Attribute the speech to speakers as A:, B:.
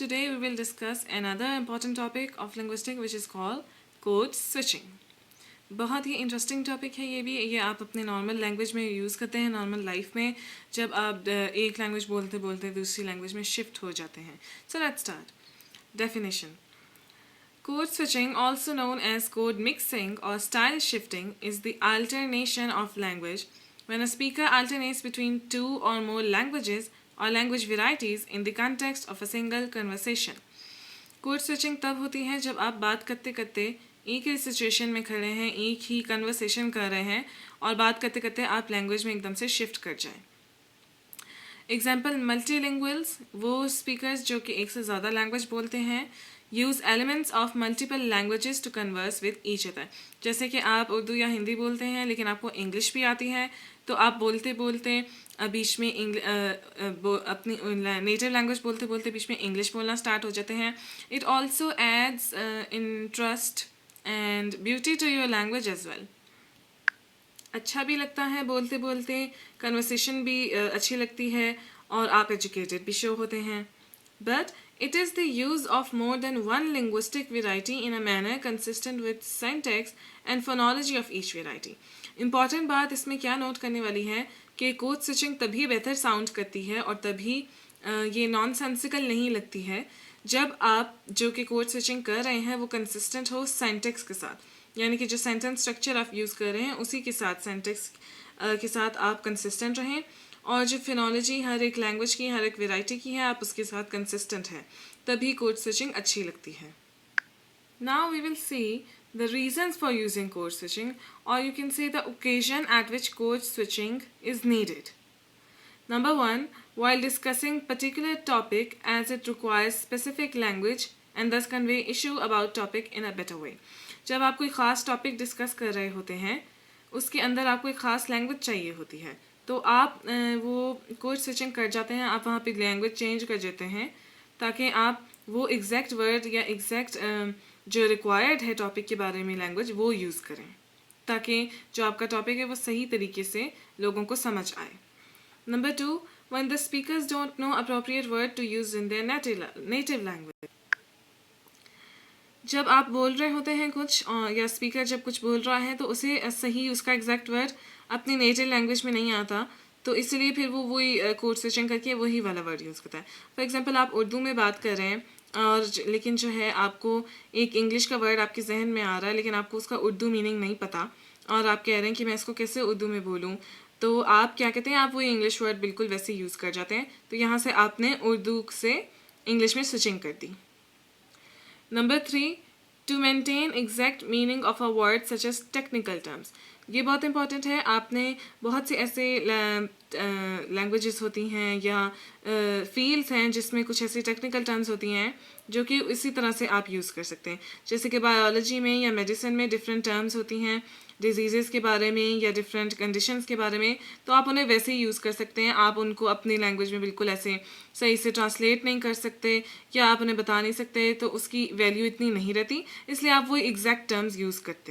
A: Today we will discuss another important topic of linguistics which is called code switching. बहुत ही interesting topic है ये आप अपने normal language में यूज़ करते हैं नॉर्मल लाइफ में जब आप एक लैंग्वेज बोलते बोलते दूसरी लैंग्वेज में शिफ्ट हो जाते हैं. So let's start. Definition. Code switching, also known as code mixing or style shifting, is the alternation of language when a speaker alternates between two or more languages or language varieties in the context of a single conversation. Code switching तब होती है जब आप बात करते करते एक ही situation में खड़े हैं, एक ही कन्वर्सेशन कर रहे हैं और बात करते करते आप लैंग्वेज में एकदम से शिफ्ट कर जाएं. एग्जाम्पल, मल्टीलिंगुअल्स वो स्पीकर्स जो कि एक से ज़्यादा लैंग्वेज बोलते हैं use elements of multiple languages to converse with each other. जैसे कि आप उर्दू या हिंदी बोलते हैं लेकिन आपको इंग्लिश भी आती है, तो आप बोलते बोलते बीच में अपनी नेटिव लैंग्वेज बोलते बोलते बीच में इंग्लिश बोलना स्टार्ट हो जाते हैं. It also adds interest and beauty to your language as well. अच्छा भी लगता है बोलते बोलते, कन्वर्सेशन भी अच्छी लगती है और आप एजुकेटेड भी शो होते हैं. But it is the use of more than one linguistic variety in a manner consistent with syntax and phonology of each variety. Important बात इसमें क्या नोट करने वाली है कि कोड स्विचिंग तभी बेहतर साउंड करती है और तभी ये नॉनसेंसिकल नहीं लगती है जब आप जो कि कोड स्विचिंग कर रहे हैं वो कंसिस्टेंट हो सिंटैक्स के साथ, यानी कि जो सेंटेंस स्ट्रक्चर आप यूज़ कर रहे हैं उसी के साथ सिंटैक्स के साथ आप कंसिस्टेंट रहें और जो फिनोलॉजी हर एक लैंग्वेज की हर एक वेराइटी की है आप उसके साथ कंसिस्टेंट है, तभी कोड स्विचिंग अच्छी लगती है. Now we will see the reasons for using code switching और you can say the occasion at which code switching is needed. Number 1, while discussing particular topic as it requires specific language and thus convey issue about topic in a better way. जब आप कोई ख़ास topic discuss कर रहे होते हैं उसके अंदर आपको एक ख़ास लैंग्वेज चाहिए होती है, तो आप वो कोड स्विचिंग कर जाते हैं, आप वहाँ पे लैंग्वेज चेंज कर देते हैं ताकि आप वो एग्जैक्ट वर्ड या एग्जैक्ट जो रिक्वायर्ड है टॉपिक के बारे में लैंग्वेज वो यूज़ करें ताकि जो आपका टॉपिक है वो सही तरीके से लोगों को समझ आए. Number 2, when the speakers don't know appropriate word to use in their native language. जब आप बोल रहे होते हैं कुछ या स्पीकर जब कुछ बोल रहा है तो उसे सही उसका एग्जैक्ट वर्ड अपनी नेटिव लैंग्वेज में नहीं आता, तो इसलिए फिर वो वही कोड स्विचिंग करके वही वाला वर्ड यूज़ करता है. फॉर एग्जांपल, आप उर्दू में बात कर रहे हैं और लेकिन जो है आपको एक इंग्लिश का वर्ड आपके जहन में आ रहा है लेकिन आपको उसका उर्दू मीनिंग नहीं पता और आप कह रहे हैं कि मैं इसको कैसे उर्दू में बोलूँ, तो आप क्या कहते हैं, आप वही इंग्लिश वर्ड बिल्कुल वैसे यूज़ कर जाते हैं. तो यहाँ से आपने उर्दू से इंग्लिश में स्विचिंग कर दी. Number 3, to maintain exact meaning of a word such as technical terms. ये बहुत इंपॉर्टेंट है. आपने बहुत से ऐसे लैंग्वेजेस होती हैं या फील्ड्स हैं जिसमें कुछ ऐसी टेक्निकल टर्म्स होती हैं जो कि इसी तरह से आप यूज़ कर सकते हैं. जैसे कि बायोलॉजी में या मेडिसिन में डिफरेंट टर्म्स होती हैं डिजीज़ के बारे में या डिफरेंट कंडीशंस के बारे में, तो आप उन्हें वैसे ही यूज़ कर सकते हैं. आप उनको अपनी लैंग्वेज में बिल्कुल ऐसे सही से ट्रांसलेट नहीं कर सकते या आप उन्हें बता नहीं सकते, तो उसकी वैल्यू इतनी नहीं रहती, इसलिए आप वो एग्जैक्ट टर्म्स यूज़ करते हैं.